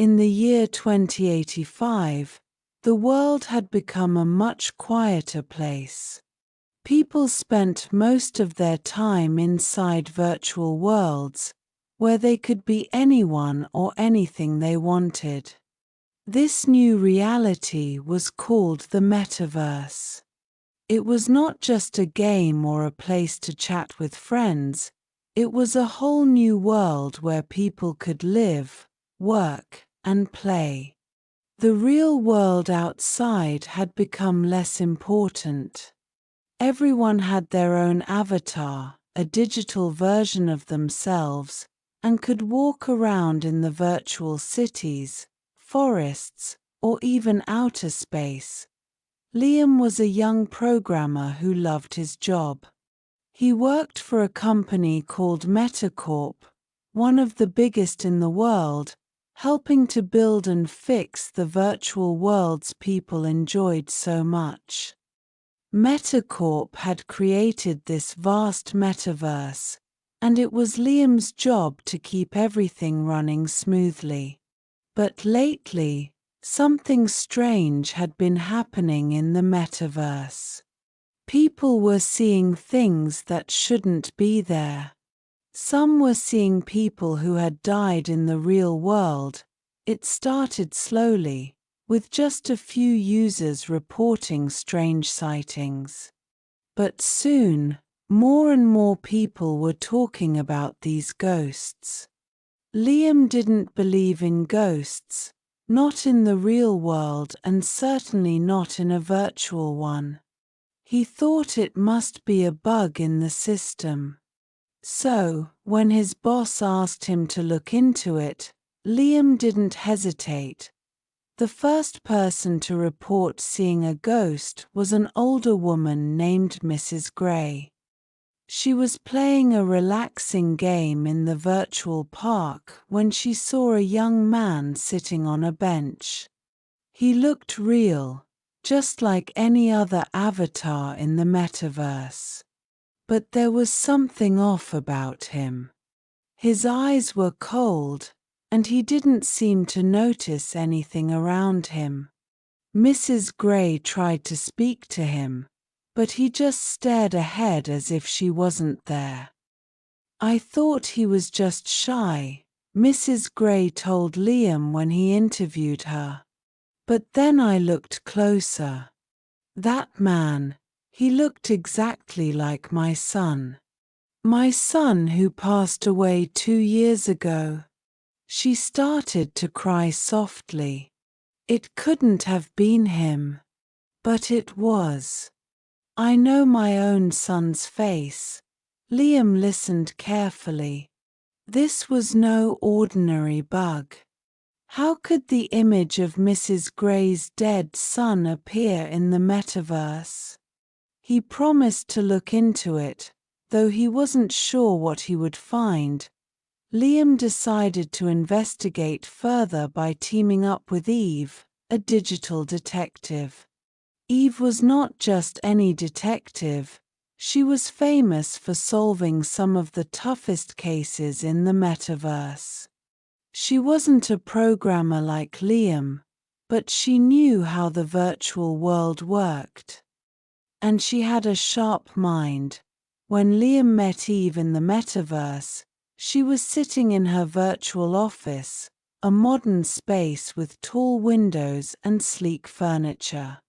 In the year 2085, the world had become a much quieter place. People spent most of their time inside virtual worlds, where they could be anyone or anything they wanted. This new reality was called the metaverse. It was not just a game or a place to chat with friends, it was a whole new world where people could live, work, and play. The real world outside had become less important. Everyone had their own avatar, a digital version of themselves, and could walk around in the virtual cities, forests, or even outer space. Liam was a young programmer who loved his job. He worked for a company called MetaCorp, one of the biggest in the world, helping to build and fix the virtual worlds people enjoyed so much. MetaCorp had created this vast metaverse, and it was Liam's job to keep everything running smoothly. But lately, something strange had been happening in the metaverse. People were seeing things that shouldn't be there. Some were seeing people who had died in the real world. It started slowly, with just a few users reporting strange sightings. But soon, more and more people were talking about these ghosts. Liam didn't believe in ghosts, not in the real world and certainly not in a virtual one. He thought it must be a bug in the system. So, when his boss asked him to look into it, Liam didn't hesitate. The first person to report seeing a ghost was an older woman named Mrs. Gray. She was playing a relaxing game in the virtual park when she saw a young man sitting on a bench. He looked real, just like any other avatar in the metaverse. But there was something off about him. His eyes were cold, and he didn't seem to notice anything around him. Mrs. Gray tried to speak to him, but he just stared ahead as if she wasn't there. "I thought he was just shy," Mrs. Gray told Liam when he interviewed her. "But then I looked closer. That man, he looked exactly like my son. My son who passed away 2 years ago." She started to cry softly. It couldn't have been him. But it was. "I know my own son's face." Liam listened carefully. This was no ordinary bug. How could the image of Mrs. Gray's dead son appear in the metaverse? He promised to look into it, though he wasn't sure what he would find. Liam decided to investigate further by teaming up with Eve, a digital detective. Eve was not just any detective, she was famous for solving some of the toughest cases in the metaverse. She wasn't a programmer like Liam, but she knew how the virtual world worked. And she had a sharp mind. When Liam met Eve in the metaverse, she was sitting in her virtual office, a modern space with tall windows and sleek furniture.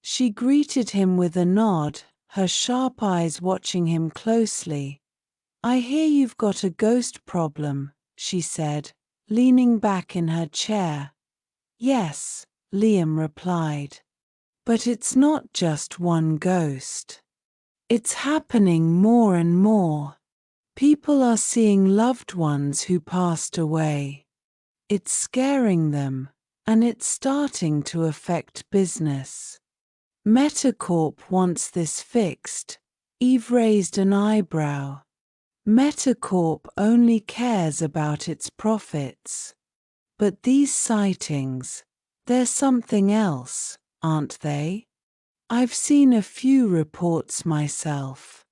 She greeted him with a nod, her sharp eyes watching him closely. "I hear you've got a ghost problem," she said, leaning back in her chair. "Yes," Liam replied. "But it's not just one ghost. It's happening more and more. People are seeing loved ones who passed away. It's scaring them, and it's starting to affect business. MetaCorp wants this fixed." Eve raised an eyebrow. "MetaCorp only cares about its profits. But these sightings, they're something else, aren't they? I've seen a few reports myself.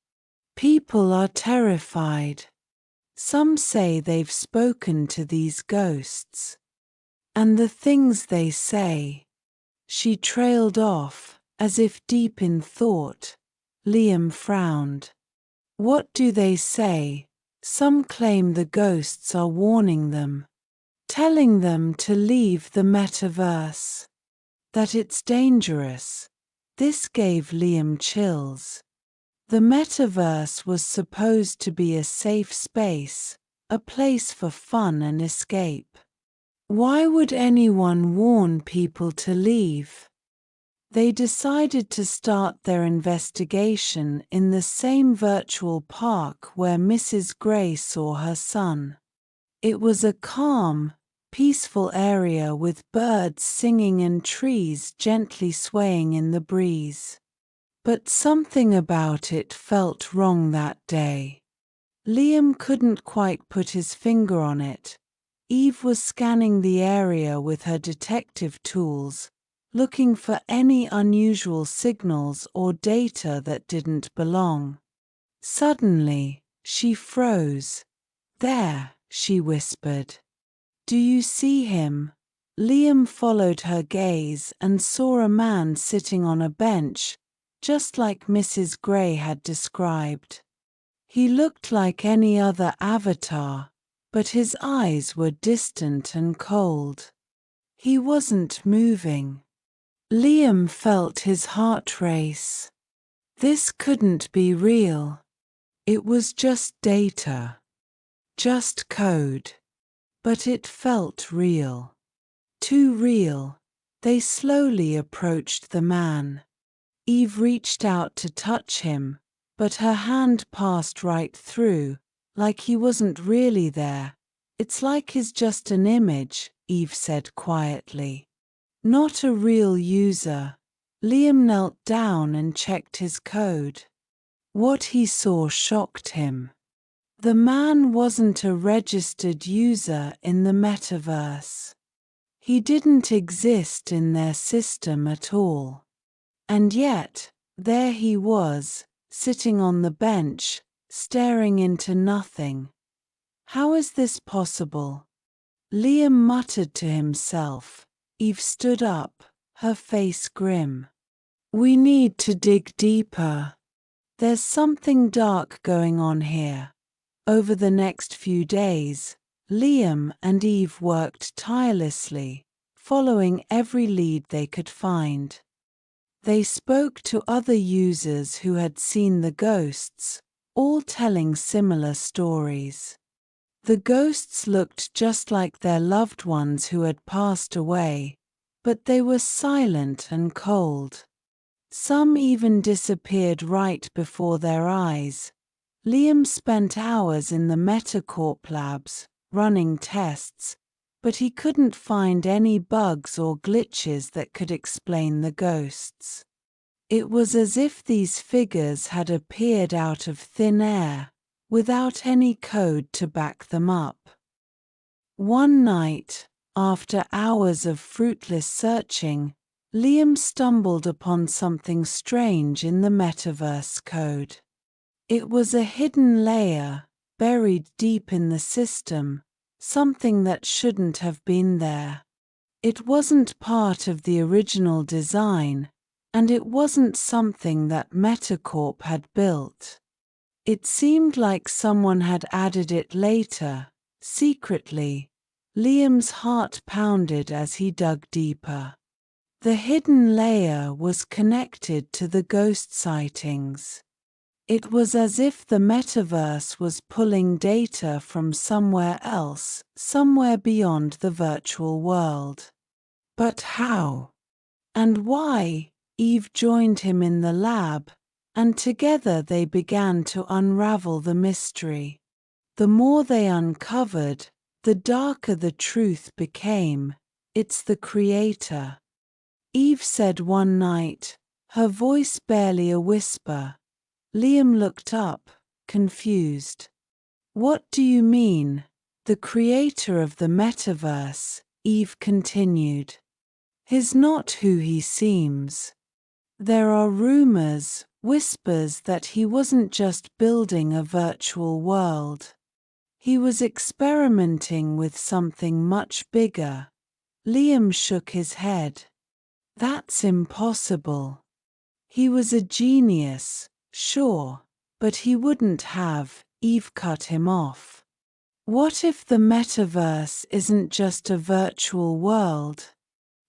People are terrified. Some say they've spoken to these ghosts." And the things they say. She trailed off, as if deep in thought. Liam frowned. What do they say? Some claim the ghosts are warning them, telling them to leave the metaverse, that it's dangerous. This gave Liam chills. The metaverse was supposed to be a safe space, a place for fun and escape. Why would anyone warn people to leave? They decided to start their investigation in the same virtual park where Mrs. Gray saw her son. It was a calm, peaceful area with birds singing and trees gently swaying in the breeze. But something about it felt wrong that day. Liam couldn't quite put his finger on it. Eve was scanning the area with her detective tools, looking for any unusual signals or data that didn't belong. Suddenly, she froze. "There," she whispered. "Do you see him?" Liam followed her gaze and saw a man sitting on a bench, just like Mrs. Gray had described. He looked like any other avatar, but his eyes were distant and cold. He wasn't moving. Liam felt his heart race. This couldn't be real. It was just data. Just code. But it felt real. Too real. They slowly approached the man. Eve reached out to touch him, but her hand passed right through, like he wasn't really there. "It's like he's just an image," Eve said quietly. "Not a real user." Liam knelt down and checked his code. What he saw shocked him. The man wasn't a registered user in the metaverse. He didn't exist in their system at all. And yet, there he was, sitting on the bench, staring into nothing. How is this possible? Liam muttered to himself. Eve stood up, her face grim. "We need to dig deeper. There's something dark going on here." Over the next few days, Liam and Eve worked tirelessly, following every lead they could find. They spoke to other users who had seen the ghosts, all telling similar stories. The ghosts looked just like their loved ones who had passed away, but they were silent and cold. Some even disappeared right before their eyes. Liam spent hours in the Metacorp labs, running tests, but he couldn't find any bugs or glitches that could explain the ghosts. It was as if these figures had appeared out of thin air, without any code to back them up. One night, after hours of fruitless searching, Liam stumbled upon something strange in the metaverse code. It was a hidden layer, buried deep in the system, something that shouldn't have been there. It wasn't part of the original design, and it wasn't something that Metacorp had built. It seemed like someone had added it later, secretly. Liam's heart pounded as he dug deeper. The hidden layer was connected to the ghost sightings. It was as if the metaverse was pulling data from somewhere else, somewhere beyond the virtual world. But how? And why? Eve joined him in the lab, and together they began to unravel the mystery. The more they uncovered, the darker the truth became. It's the creator. Eve said one night, her voice barely a whisper. Liam looked up, confused. "What do you mean? The creator of the metaverse," Eve continued. "He's not who he seems. There are rumors, whispers that he wasn't just building a virtual world. He was experimenting with something much bigger. Liam shook his head. That's impossible. He was a genius, sure, but he wouldn't have. Eve cut him off. What if the metaverse isn't just a virtual world?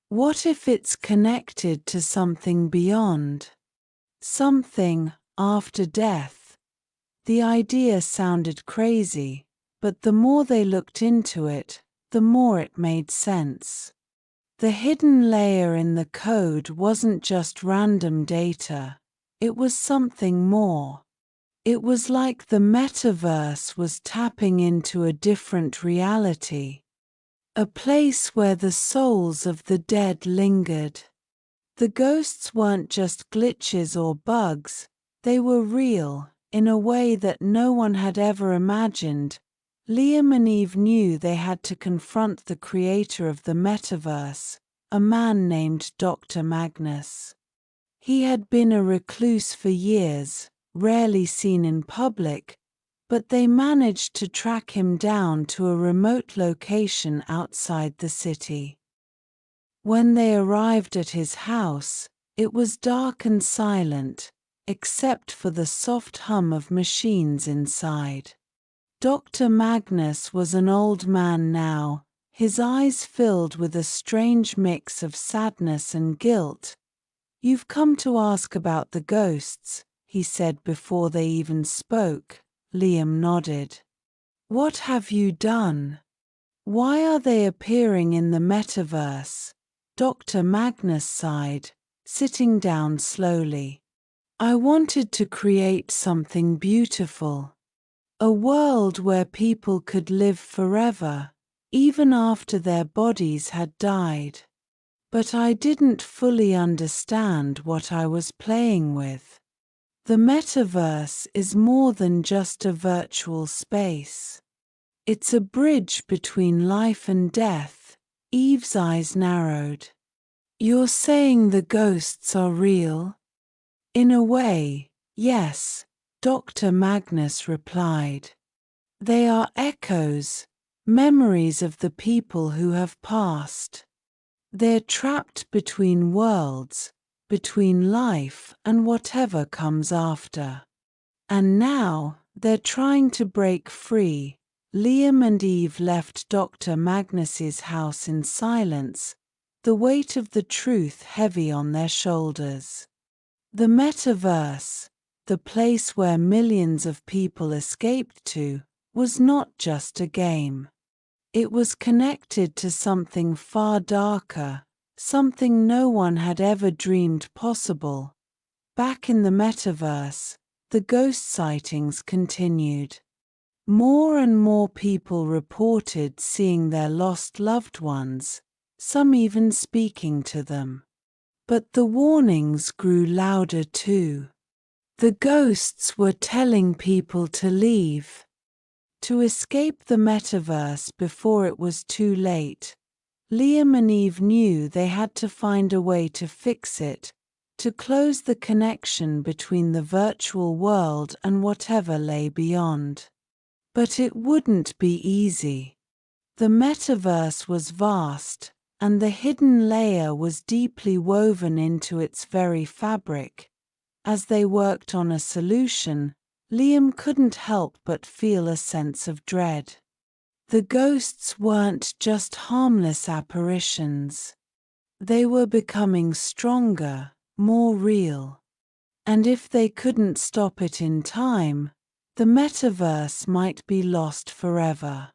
What if it's connected to something beyond? Something after death? The idea sounded crazy, but the more they looked into it, the more it made sense. The hidden layer in the code wasn't just random data, it was something more. It was like the metaverse was tapping into a different reality, a place where the souls of the dead lingered. The ghosts weren't just glitches or bugs, they were real, in a way that no one had ever imagined. Liam and Eve knew they had to confront the creator of the metaverse, a man named Dr. Magnus. He had been a recluse for years, rarely seen in public, but they managed to track him down to a remote location outside the city. When they arrived at his house, it was dark and silent, except for the soft hum of machines inside. Dr. Magnus was an old man now, his eyes filled with a strange mix of sadness and guilt. "You've come to ask about the ghosts," he said before they even spoke. Liam nodded. "What have you done? Why are they appearing in the metaverse?" Dr. Magnus sighed, sitting down slowly. "I wanted to create something beautiful. A world where people could live forever, even after their bodies had died. But I didn't fully understand what I was playing with. The metaverse is more than just a virtual space. It's a bridge between life and death." Eve's eyes narrowed. "You're saying the ghosts are real?" "In a way, yes," Dr. Magnus replied. "They are echoes, memories of the people who have passed. They're trapped between worlds, between life and whatever comes after. And now, they're trying to break free." Liam and Eve left Dr. Magnus's house in silence, the weight of the truth heavy on their shoulders. The metaverse, the place where millions of people escaped to, was not just a game. It was connected to something far darker, something no one had ever dreamed possible. Back in the metaverse, the ghost sightings continued. More and more people reported seeing their lost loved ones, some even speaking to them. But the warnings grew louder too. The ghosts were telling people to leave, to escape the metaverse before it was too late. Liam and Eve knew they had to find a way to fix it, to close the connection between the virtual world and whatever lay beyond. But it wouldn't be easy. The metaverse was vast, and the hidden layer was deeply woven into its very fabric. As they worked on a solution, Liam couldn't help but feel a sense of dread. The ghosts weren't just harmless apparitions. They were becoming stronger, more real. And if they couldn't stop it in time, the metaverse might be lost forever.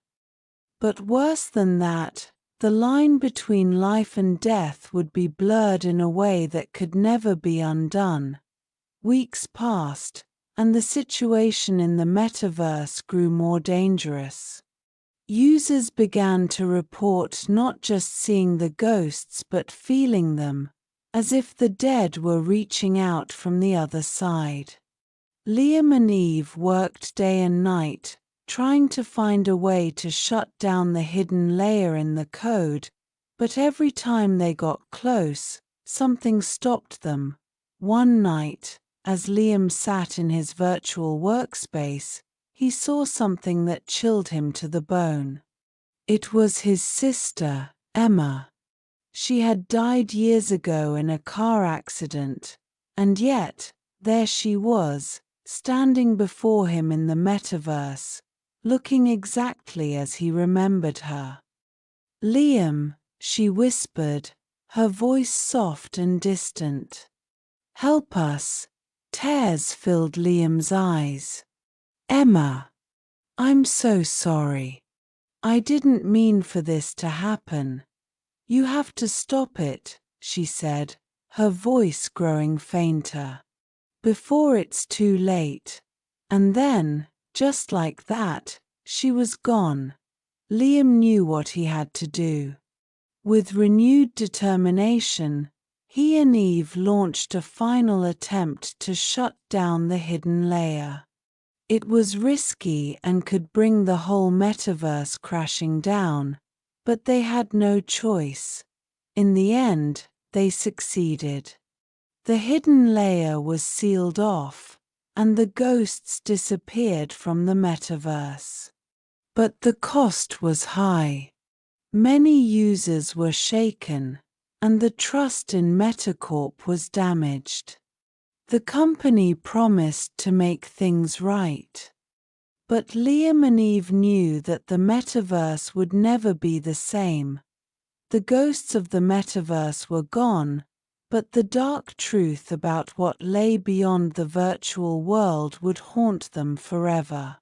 But worse than that, the line between life and death would be blurred in a way that could never be undone. Weeks passed, and the situation in the metaverse grew more dangerous. Users began to report not just seeing the ghosts but feeling them, as if the dead were reaching out from the other side. Liam and Eve worked day and night, trying to find a way to shut down the hidden layer in the code, but every time they got close, something stopped them. One night, as Liam sat in his virtual workspace, he saw something that chilled him to the bone. It was his sister, Emma. She had died years ago in a car accident, and yet, there she was, standing before him in the metaverse, looking exactly as he remembered her. "Liam," she whispered, her voice soft and distant. "Help us." Tears filled Liam's eyes. "Emma, I'm so sorry. I didn't mean for this to happen. You have to stop it," she said, her voice growing fainter. "Before it's too late." And then, just like that, she was gone. Liam knew what he had to do. With renewed determination, he and Eve launched a final attempt to shut down the hidden layer. It was risky and could bring the whole metaverse crashing down, but they had no choice. In the end, they succeeded. The hidden layer was sealed off, and the ghosts disappeared from the metaverse. But the cost was high. Many users were shaken, and the trust in Metacorp was damaged. The company promised to make things right. But Liam and Eve knew that the metaverse would never be the same. The ghosts of the metaverse were gone, but the dark truth about what lay beyond the virtual world would haunt them forever.